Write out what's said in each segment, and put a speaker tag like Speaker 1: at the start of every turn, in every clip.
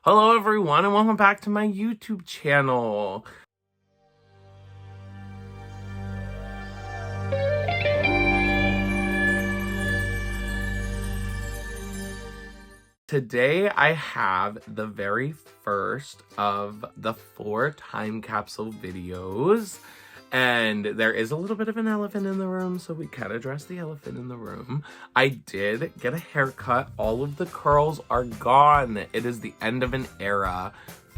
Speaker 1: Hello everyone and welcome back to my YouTube channel. Today I have the very first of the 4 time capsule videos. And there is a little bit of an elephant in the room, so we can address the elephant in the room. I did get a haircut. All of the curls are gone. It is the end of an era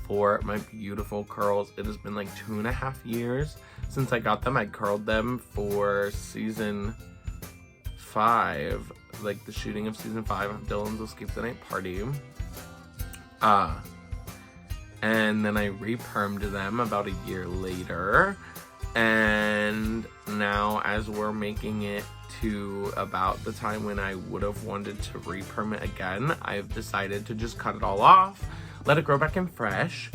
Speaker 1: for my beautiful curls. It has been like 2.5 years since I got them. I curled them for season 5, like the shooting of season 5 of Dylan's Escape the Night Party. And then I re-permed them about a year later. And now, as we're making it to about the time when I would have wanted to re-perm it again, I've decided to just cut it all off, let it grow back in fresh.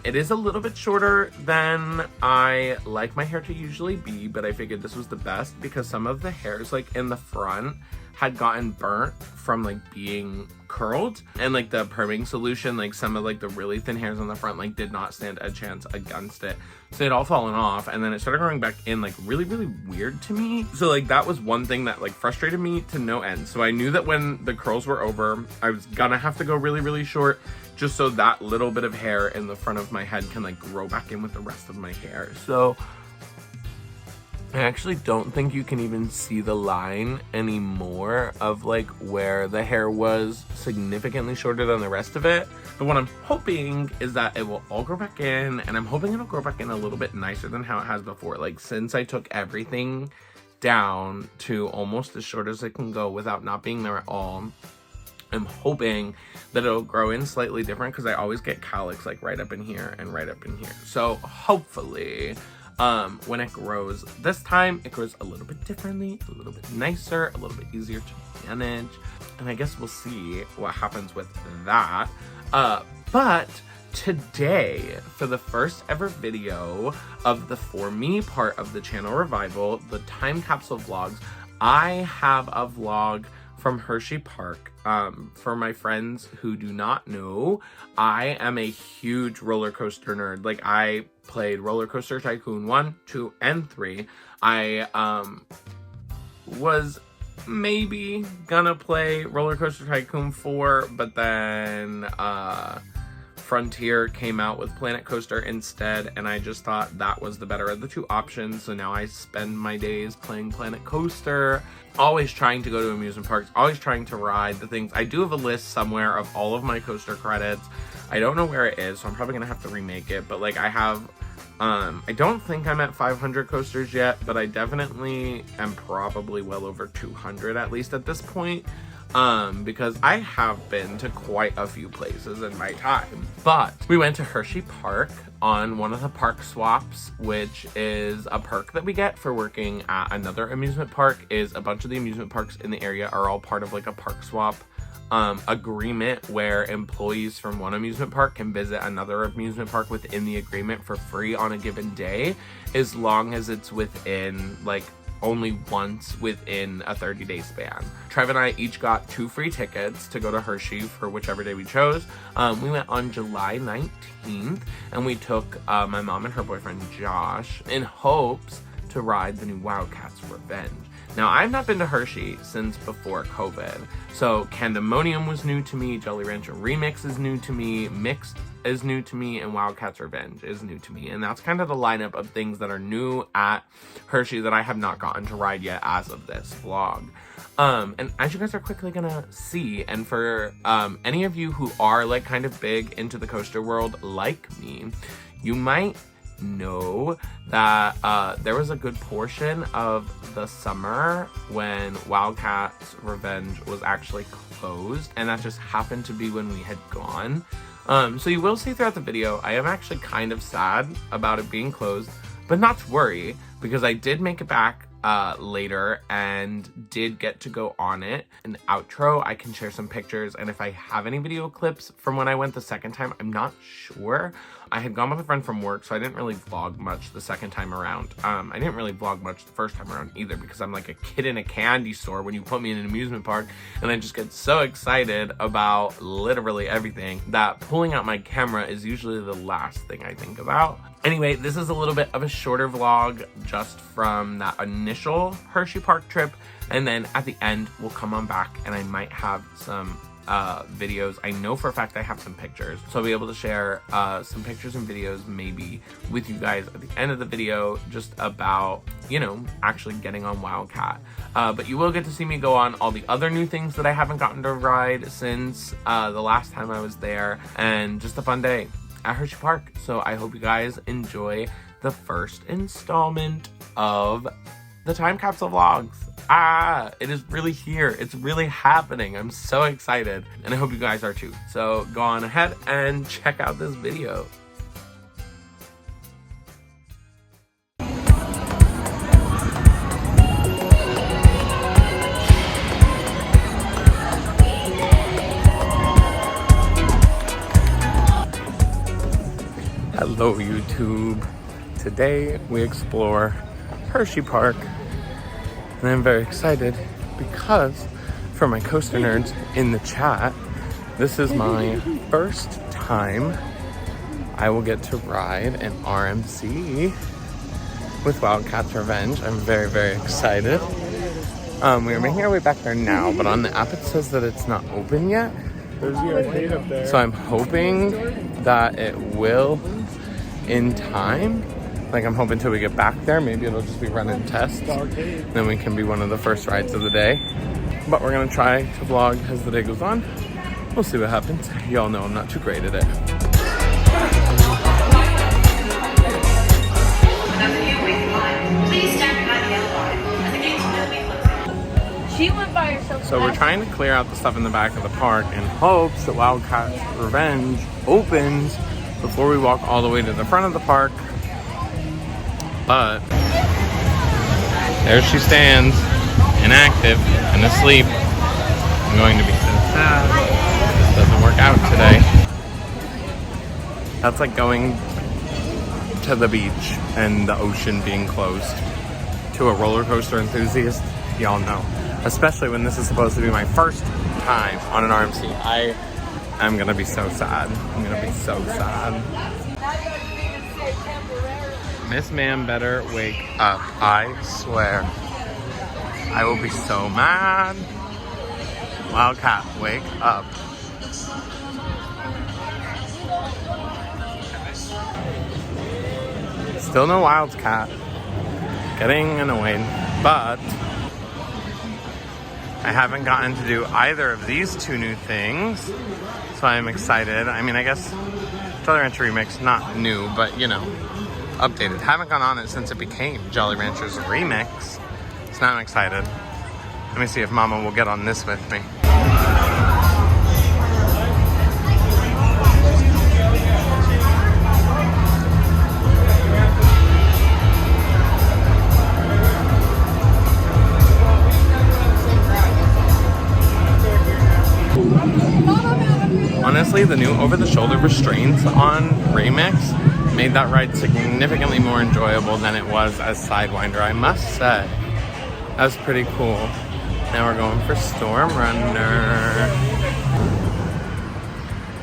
Speaker 1: It is a little bit shorter than I like my hair to usually be, but I figured this was the best because some of the hairs like in the front had gotten burnt from like being curled, and like the perming solution, like some of like the really thin hairs on the front like did not stand a chance against it, so they'd all fallen off, and then it started growing back in like really weird to me. So like that was one thing that like frustrated me to no end. So I knew that when the curls were over, I was gonna have to go really short, just so that little bit of hair in the front of my head can like grow back in with the rest of my hair. So I actually don't think you can even see the line anymore of like where the hair was significantly shorter than the rest of it. But what I'm hoping is that it will all grow back in, and I'm hoping it'll grow back in a little bit nicer than how it has before. Like since I took everything down to almost as short as it can go without not being there at all, I'm hoping that it'll grow in slightly different because I always get cowlicks like right up in here and right up in here. So hopefully when it grows this time, it grows a little bit differently, a little bit nicer, a little bit easier to manage. And I guess we'll see what happens with that. But today, for the first ever video of the For Me part of the channel revival, the time capsule vlogs, I have a vlog from Hershey Park. For my friends who do not know, I am a huge roller coaster nerd. Like I played Roller Coaster Tycoon 1, 2, and 3. I was maybe gonna play Roller Coaster Tycoon 4, but then Frontier came out with Planet Coaster instead, and I just thought that was the better of the two options. So now I spend my days playing Planet Coaster, always trying to go to amusement parks, always trying to ride the things. I do have a list somewhere of all of my coaster credits. I don't know where it is, so I'm probably gonna have to remake it, but like I have I don't think I'm at 500 coasters yet, but I definitely am probably well over 200 at least at this point. Because I have been to quite a few places in my time. But we went to Hershey Park on one of the park swaps, which is a perk that we get for working at another amusement park. Is a bunch of the amusement parks in the area are all part of like a park swap agreement where employees from one amusement park can visit another amusement park within the agreement for free on a given day, as long as it's within like only once within a 30-day span. Trev and I each got 2 free tickets to go to Hershey for whichever day we chose. We went on July 19th, and we took my mom and her boyfriend Josh in hopes to ride the new Wildcats Revenge. Now, I've not been to Hershey since before COVID, so Candemonium was new to me, Jolly Rancher Remix is new to me, Mixed is new to me, and Wildcats Revenge is new to me. And that's kind of the lineup of things that are new at Hershey that I have not gotten to ride yet as of this vlog. And as you guys are quickly gonna see, and for any of you who are like kind of big into the coaster world like me, you might know that there was a good portion of the summer when Wildcats Revenge was actually closed, and that just happened to be when we had gone. So you will see throughout the video, I am actually kind of sad about it being closed, but not to worry, because I did make it back later and did get to go on it. An outro, I can share some pictures, and if I have any video clips from when I went the second time, I'm not sure. I had gone with a friend from work, so I didn't really vlog much the second time around. I didn't really vlog much the first time around either, because I'm like a kid in a candy store when you put me in an amusement park, and I just get so excited about literally everything that pulling out my camera is usually the last thing I think about. Anyway, this is a little bit of a shorter vlog just from that initial Hershey Park trip, and then at the end we'll come on back and I might have some videos. I know for a fact I have some pictures, so I'll be able to share some pictures and videos maybe with you guys at the end of the video, just about, you know, actually getting on Wildcat. But you will get to see me go on all the other new things that I haven't gotten to ride since the last time I was there, and just a fun day at Hershey Park. So I hope you guys enjoy the first installment of the time capsule vlogs. It is really here. It's really happening. I'm so excited, and I hope you guys are too. So go on ahead and check out this video. Hello YouTube. Today we explore Hershey Park, and I'm very excited because for my coaster nerds in the chat, this is my first time I will get to ride an RMC with Wildcat's Revenge. I'm very, very excited. We are making our way back there now, but on the app it says that it's not open yet.
Speaker 2: There's the arcade up there.
Speaker 1: So I'm hoping that it will in time. Like, I'm hoping till we get back there, maybe it'll just be running tests. Then we can be one of the first rides of the day. But we're gonna try to vlog as the day goes on. We'll see what happens. Y'all know I'm not too great at it.
Speaker 3: She went by herself.
Speaker 1: So we're trying to clear out the stuff in the back of the park in hopes that Wildcat's Revenge opens before we walk all the way to the front of the park. But there she stands, inactive and asleep. I'm going to be so sad if this doesn't work out today. That's like going to the beach and the ocean being closed. To a roller coaster enthusiast, y'all know. Especially when this is supposed to be my first time on an RMC. I'm gonna be so sad. I'm gonna be so sad. Miss Ma'am better wake up. I swear. I will be so mad. Wildcat, wake up. Still no Wildcat. Getting annoyed, but I haven't gotten to do either of these two new things, so I'm excited. I mean, I guess Jolly Rancher Remix, not new, but you know, updated. Haven't gone on it since it became Jolly Rancher's Remix, so now I'm excited. Let me see if Mama will get on this with me. Honestly, the new over-the-shoulder restraints on Remix made that ride significantly more enjoyable than it was as Sidewinder, I must say. That was pretty cool. Now we're going for Storm Runner.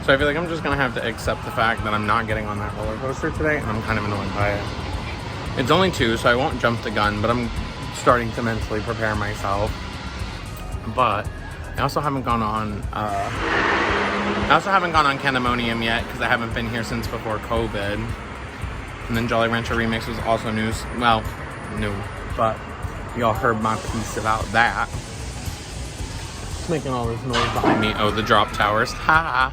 Speaker 1: So I feel like I'm just gonna have to accept the fact that I'm not getting on that roller coaster today, and I'm kind of annoyed by it. It's only 2, so I won't jump the gun, but I'm starting to mentally prepare myself. But I also haven't gone on Candemonium yet because I haven't been here since before COVID. And then Jolly Rancher Remix was also new. Well, new, but y'all heard my piece about that. It's making all this noise behind me. Oh, the drop towers. Ha!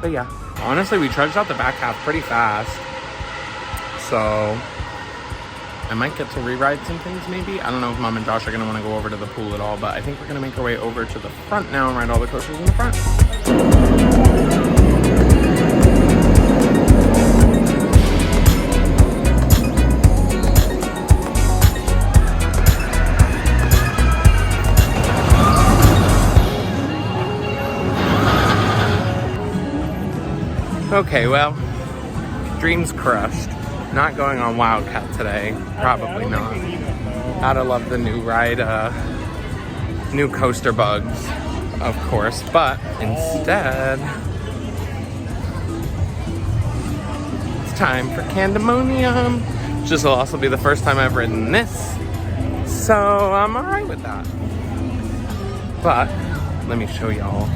Speaker 1: But yeah, honestly, we trudged out the back half pretty fast. So I might get to rewrite some things maybe. I don't know if Mom and Josh are gonna wanna go over to the pool at all, but I think we're gonna make our way over to the front now and ride all the coasters in the front. Okay, well, dreams crushed. Not going on Wildcat today. Probably not. Gotta love the new ride, new coaster bugs, of course. But instead, it's time for Candemonium. Which will also be the first time I've ridden this. So I'm alright with that. But let me show y'all.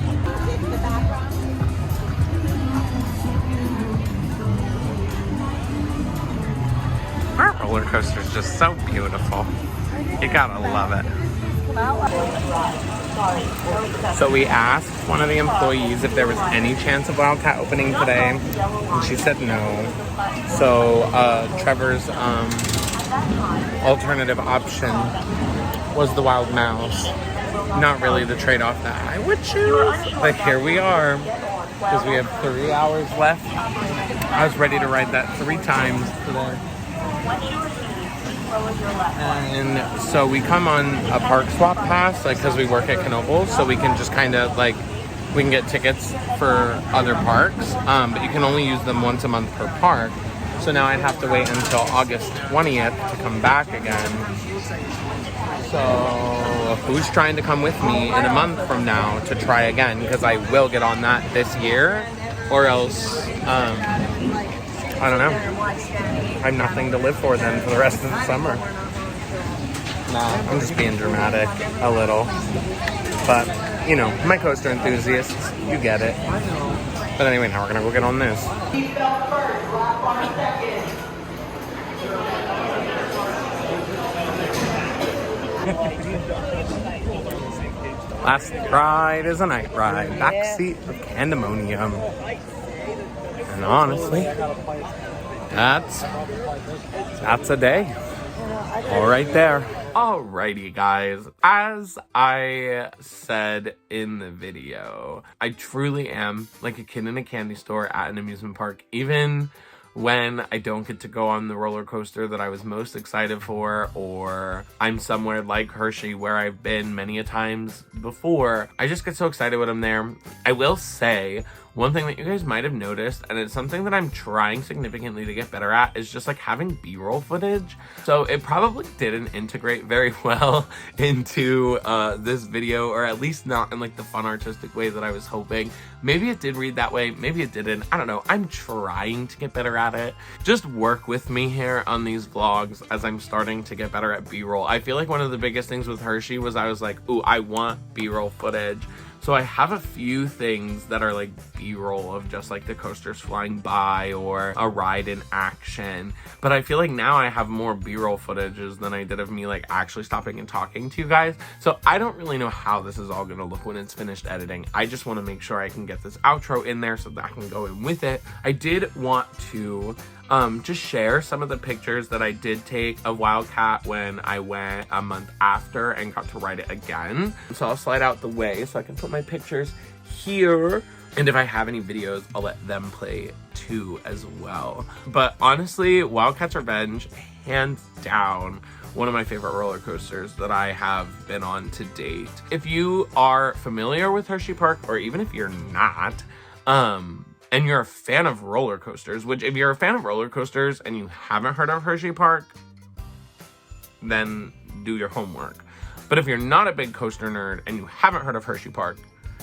Speaker 1: Our roller coaster is just so beautiful. You gotta love it. So we asked one of the employees if there was any chance of Wildcat opening today, and she said no. So Trevor's alternative option was the Wild Mouse. Not really the trade-off that I would choose, but here we are, because we have 3 hours left. I was ready to ride that 3 times today. And so we come on a park swap pass, like, because we work at Knoebels, so we can just kind of like, we can get tickets for other parks, but you can only use them once a month per park. So now I'd have to wait until August 20th to come back again. So who's trying to come with me in a month from now to try again? Because I will get on that this year, or else, I don't know. I have nothing to live for then for the rest of the summer. Nah, I'm just being dramatic a little. But, you know, my coaster enthusiasts, you get it. But anyway, now we're gonna go get on this. Last ride is a night ride. Backseat of Candemonium. And honestly, that's a day. All right there. Alrighty, guys. As I said in the video, I truly am like a kid in a candy store at an amusement park. Even when I don't get to go on the roller coaster that I was most excited for, or I'm somewhere like Hershey where I've been many a times before, I just get so excited when I'm there. I will say, one thing that you guys might have noticed, and it's something that I'm trying significantly to get better at, is just like having B-roll footage. So it probably didn't integrate very well into this video, or at least not in like the fun artistic way that I was hoping. Maybe it did read that way, maybe it didn't. I don't know. I'm trying to get better at it. Just work with me here on these vlogs as I'm starting to get better at B-roll. I feel like one of the biggest things with Hershey was I was like, ooh, I want B-roll footage. So I have a few things that are like B-roll of just like the coasters flying by or a ride in action. But I feel like now I have more B-roll footages than I did of me like actually stopping and talking to you guys. So I don't really know how this is all gonna look when it's finished editing. I just wanna make sure I can get this outro in there so that I can go in with it. I did want to just share some of the pictures that I did take of Wildcat when I went a month after and got to ride it again. So I'll slide out the way so I can put my pictures here. And if I have any videos, I'll let them play too as well. But honestly, Wildcat's Revenge, hands down, one of my favorite roller coasters that I have been on to date. If you are familiar with Hershey Park, or even if you're not, and you're a fan of roller coasters, which if you're a fan of roller coasters and you haven't heard of Hershey Park, then do your homework. But if you're not a big coaster nerd and you haven't heard of Hershey Park,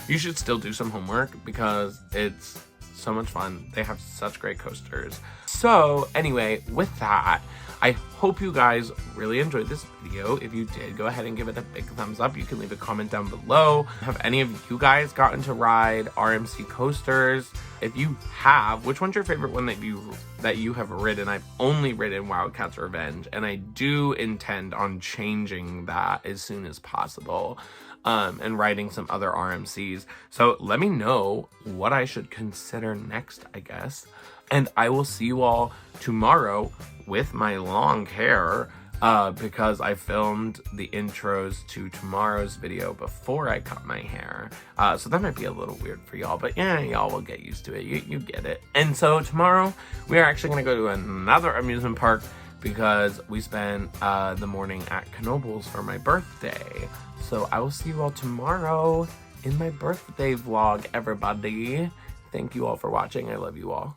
Speaker 1: you should still do some homework because it's so much fun. They have such great coasters. So anyway, with that, I hope you guys really enjoyed this video. If you did, go ahead and give it a big thumbs up. You can leave a comment down below. Have any of you guys gotten to ride RMC coasters? If you have, which one's your favorite one that you have ridden? I've only ridden Wildcat's Revenge, and I do intend on changing that as soon as possible. And riding some other RMCs. So let me know what I should consider next, I guess. And I will see you all tomorrow with my long hair because I filmed the intros to tomorrow's video before I cut my hair. So that might be a little weird for y'all, but yeah, y'all will get used to it. You get it. And so tomorrow we are actually going to go to another amusement park because we spent the morning at Knoebels for my birthday. So I will see you all tomorrow in my birthday vlog, everybody. Thank you all for watching. I love you all.